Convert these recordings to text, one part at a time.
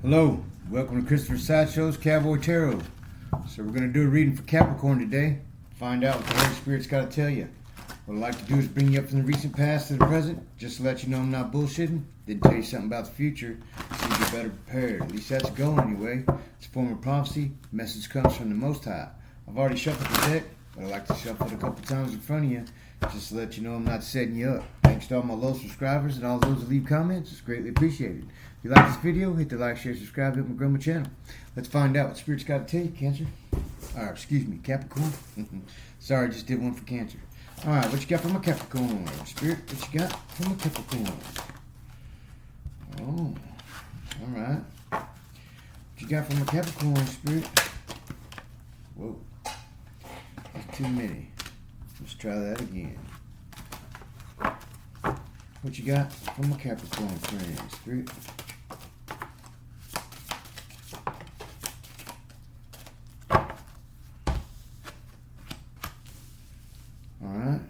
Hello, welcome to Christopher Sideshow's Cowboy Tarot. So we're going to do a reading for Capricorn today. Find out what the Holy Spirit's got to tell you. What I'd like to do is bring you up from the recent past to the present, just to let you know I'm not bullshitting. Then tell you something about the future, so you get better prepared. At least that's a goal anyway. It's a form of prophecy. The message comes from the Most High. I've already shuffled the deck, but I like to shuffle it a couple times in front of you, just to let you know I'm not setting you up. Thanks to all my loyal subscribers and all those who leave comments. It's greatly appreciated. If you like this video, hit the like, share, subscribe, help me grow my channel. Let's find out what Spirit's got to tell you, Cancer. Excuse me, Capricorn. Sorry, I just did one for Cancer. Alright, what you got from my Capricorn? Spirit, what you got from my Capricorn? Oh, alright. What you got from my Capricorn, Spirit? Whoa. That's too many. Let's try that again. What you got from my Capricorn friend, Spirit? Alright.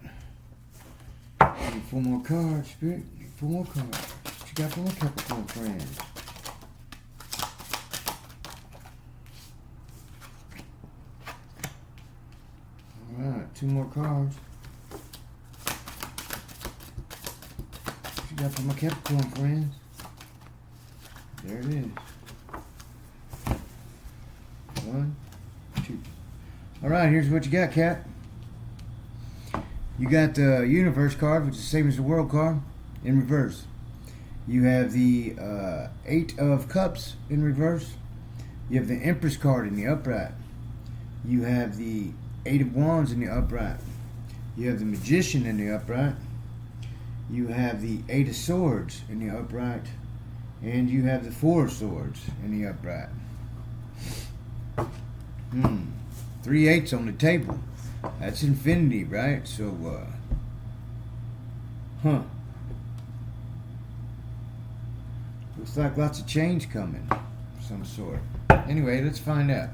Need 4 more cards, Spirit. Need 4 more cards. What you got from my Capricorn friends? Alright, 2 more cards. What you got from my Capricorn friends? There it is. 1, 2. Alright, here's what you got, Cap. You got the Universe card, which is the same as the World card, in reverse. You have the 8 of Cups in reverse. You have the Empress card in the upright. You have the 8 of Wands in the upright. You have the Magician in the upright. You have the 8 of Swords in the upright. And you have the 4 of Swords in the upright. 3 8s on the table. That's infinity, right? So, looks like lots of change coming of some sort. Anyway, let's find out.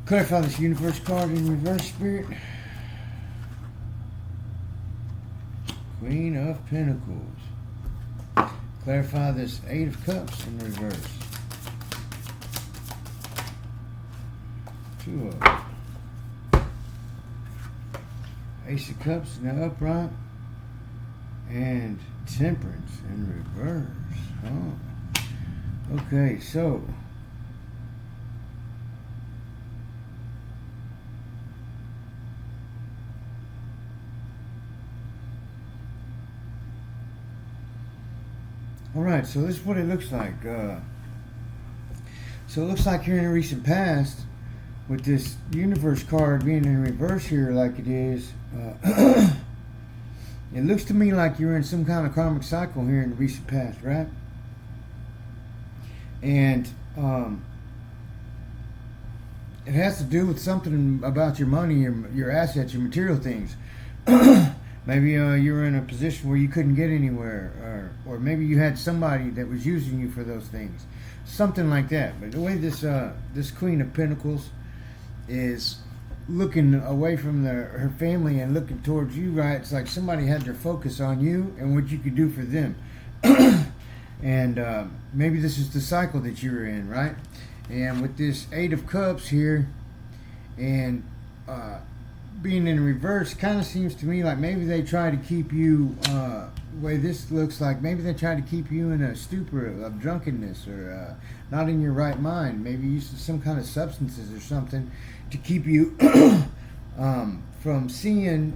Clarify this Universe card in reverse, Spirit. Queen of Pentacles. Clarify this 8 of Cups in reverse. 2 of Ace of Cups in the upright. And Temperance in reverse. Oh. Okay, so alright, so this is what it looks like. So it looks like you're in a recent past with this Universe card being in reverse here like it is. It looks to me like you're in some kind of karmic cycle here in the recent past, right? And it has to do with something about your money, your assets, your material things. Maybe you were in a position where you couldn't get anywhere, or maybe you had somebody that was using you for those things, something like that. But the way this Queen of Pentacles is looking away from her family and looking towards you, right? It's like somebody had their focus on you and what you could do for them. And maybe this is the cycle that you were in, right? And with this 8 of Cups here and being in reverse, kind of seems to me like maybe they try to keep you, the way this looks like, maybe they try to keep you in a stupor of drunkenness or not in your right mind. Maybe using some kind of substances or something to keep you from seeing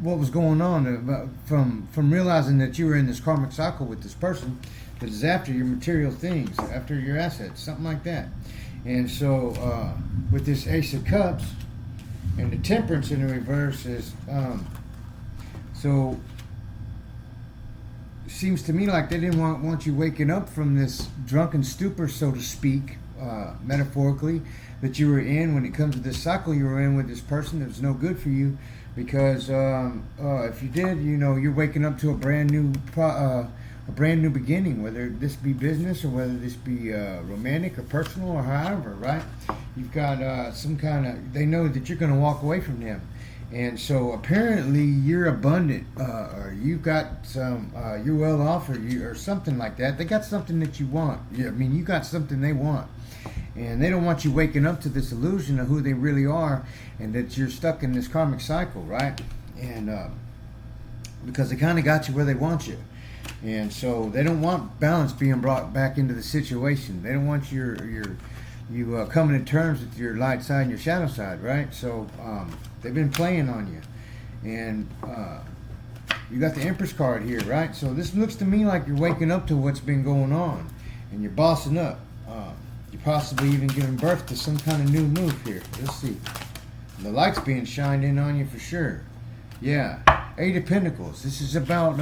what was going on, from realizing that you were in this karmic cycle with this person that is after your material things, after your assets, something like that. And so with this Ace of Cups and the Temperance in the reverse is so it seems to me like they didn't want you waking up from this drunken stupor, so to speak, metaphorically, that you were in when it comes to this cycle you were in with this person that was no good for you. Because if you did, you know, you're waking up to a brand new beginning, whether this be business or whether this be romantic or personal or however, right? You've got some kind of, they know that you're going to walk away from them. And so apparently you're abundant, or you've got some, you're well off, or something like that. They got something that you want. I mean, you got something they want, and they don't want you waking up to this illusion of who they really are, and that you're stuck in this karmic cycle, right? And because they kind of got you where they want you, and so they don't want balance being brought back into the situation. They don't want you coming to terms with your light side and your shadow side, right? So they've been playing on you, and you got the Empress card here, right? So this looks to me like you're waking up to what's been going on, and you're bossing up. You're possibly even giving birth to some kind of new move here. Let's see. The light's being shined in on you for sure. Yeah. Eight of Pentacles. This is about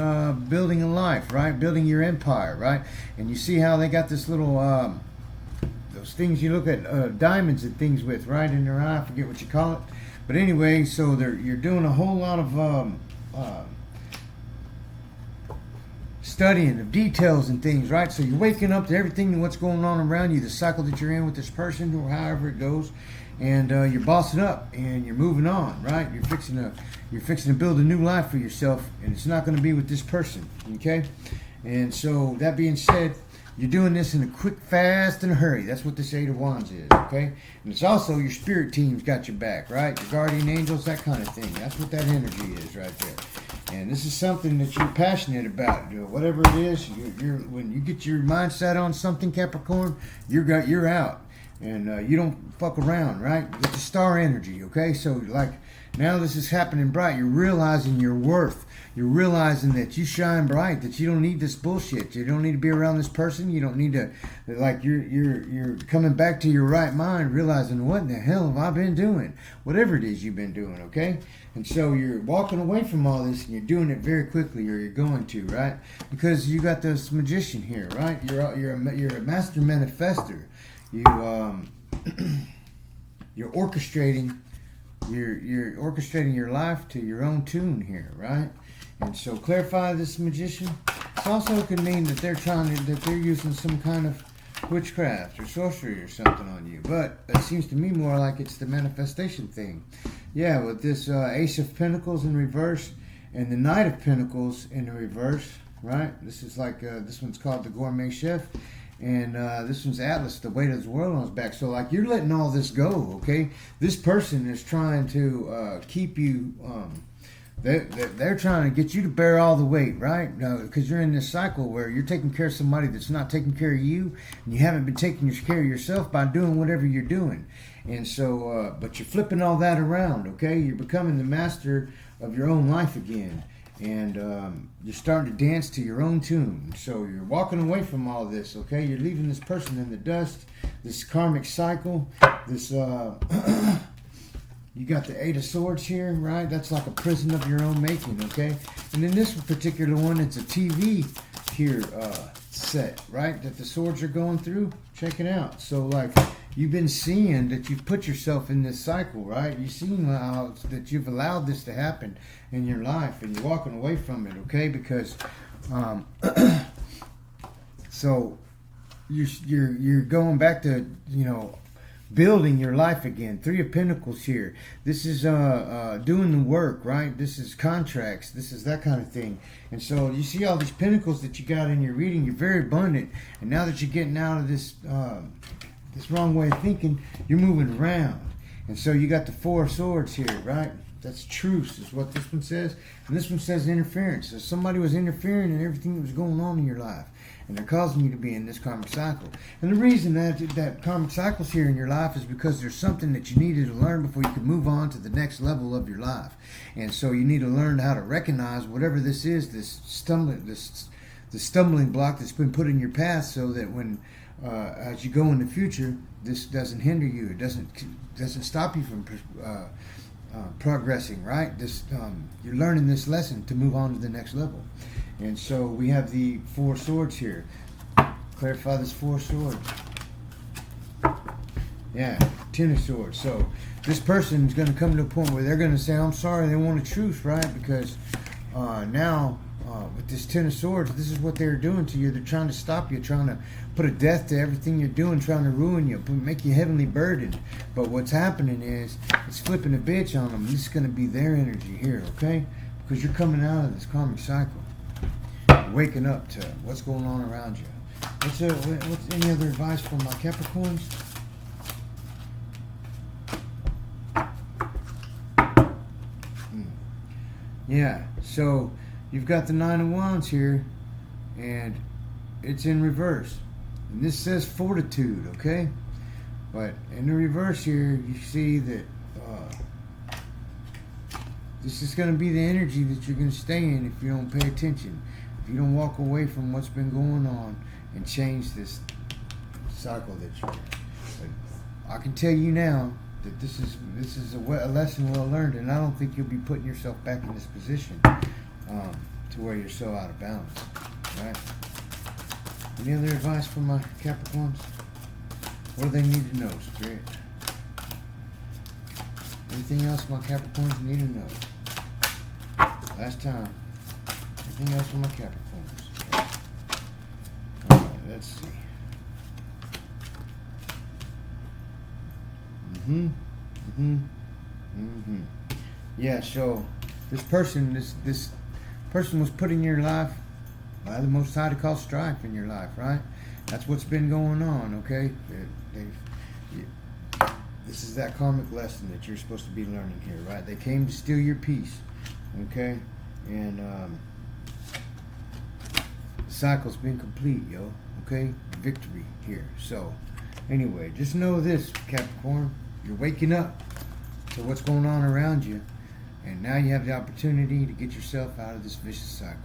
building a life, right? Building your empire, right? And you see how they got this little those things you look at, diamonds and things with, right, in their eye. I forget what you call it. But anyway, so you're doing a whole lot of studying of details and things, right? So you're waking up to everything and what's going on around you, the cycle that you're in with this person, or however it goes, and you're bossing up and you're moving on, right? You're fixing to build a new life for yourself, and it's not going to be with this person, okay? And so that being said, you're doing this in a quick, fast, and a hurry. That's what this Eight of Wands is, okay? And it's also your spirit team's got your back, right? Your guardian angels, that kind of thing. That's what that energy is right there. And this is something that you're passionate about. Whatever it is, when you get your mindset on something, Capricorn, you're out. And you don't fuck around, right? It's a star energy, okay? So, like, now this is happening bright. You're realizing your worth. You're realizing that you shine bright, that you don't need this bullshit. You don't need to be around this person. You don't need to, like, you're coming back to your right mind, realizing, what in the hell have I been doing? Whatever it is you've been doing, okay? And so you're walking away from all this, and you're doing it very quickly, or you're going to, right? Because you got this magician here, right? You're a master manifester. You're orchestrating. You're orchestrating your life to your own tune here, right? And so clarify this magician. It also could mean that they're using some kind of witchcraft or sorcery or something on you. But it seems to me more like it's the manifestation thing. Yeah, with this Ace of Pentacles in reverse and the Knight of Pentacles in the reverse, right? This is like, this one's called the Gourmet Chef. And this one's Atlas, the weight of the world on his back. So, like, you're letting all this go, okay? This person is trying to keep you, they're trying to get you to bear all the weight, right? Because you're in this cycle where you're taking care of somebody that's not taking care of you, and you haven't been taking care of yourself by doing whatever you're doing. And so, but you're flipping all that around, okay? You're becoming the master of your own life again. And you're starting to dance to your own tune. So you're walking away from all this, okay? You're leaving this person in the dust, this karmic cycle, this, you got the Eight of Swords here, right? That's like a prison of your own making, okay? And in this particular one, it's a TV here set, right? That the swords are going through. Check it out. So, like, you've been seeing that you've put yourself in this cycle, right? You've seen how that you've allowed this to happen in your life, and you're walking away from it, okay? Because, so you're going back to, building your life again. Three of Pentacles here. This is doing the work, right? This is contracts. This is that kind of thing. And so you see all these pentacles that you got in your reading. You're very abundant. And now that you're getting out of this this wrong way of thinking, you're moving around. And so you got the Four of Swords here, right? That's truce is what this one says. And this one says interference. So somebody was interfering in everything that was going on in your life. And they're causing you to be in this karmic cycle. And the reason that karmic cycle's here in your life is because there's something that you needed to learn before you could move on to the next level of your life. And so you need to learn how to recognize whatever this is, this stumbling block that's been put in your path, so that when as you go in the future, this doesn't hinder you. It doesn't stop you from progressing, right? You're learning this lesson to move on to the next level. And so we have the Four Swords here. Clarify this Four Swords. Yeah, Ten of Swords. So this person is going to come to a point where they're going to say, I'm sorry, they want a truce, right? Because now with this Ten of Swords, this is what they're doing to you. They're trying to stop you, trying to put a death to everything you're doing, trying to ruin you, make you heavenly burdened. But what's happening is, it's flipping a bitch on them. This is going to be their energy here, okay? Because you're coming out of this karmic cycle. You're waking up to what's going on around you. What's any other advice for my Capricorns? Yeah, so you've got the Nine of Wands here, and it's in reverse. And this says fortitude, okay? But in the reverse here, you see that this is going to be the energy that you're going to stay in if you don't pay attention. If you don't walk away from what's been going on and change this cycle that you're in. But I can tell you now that this is a lesson well learned, and I don't think you'll be putting yourself back in this position to where you're so out of balance. Right? Any other advice from my Capricorns? What do they need to know, Spirit? Anything else my Capricorns need to know? Last time. Anything else from my Capricorns? Alright, let's see. Yeah, so this person was put in your life by the Most High to cause strife in your life, right? That's what's been going on, okay? This is that karmic lesson that you're supposed to be learning here, right? They came to steal your peace, okay? And the cycle's been complete, yo, okay? Victory here. So, anyway, just know this, Capricorn. You're waking up to what's going on around you, and now you have the opportunity to get yourself out of this vicious cycle.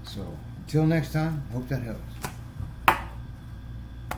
So, until next time, hope that helps.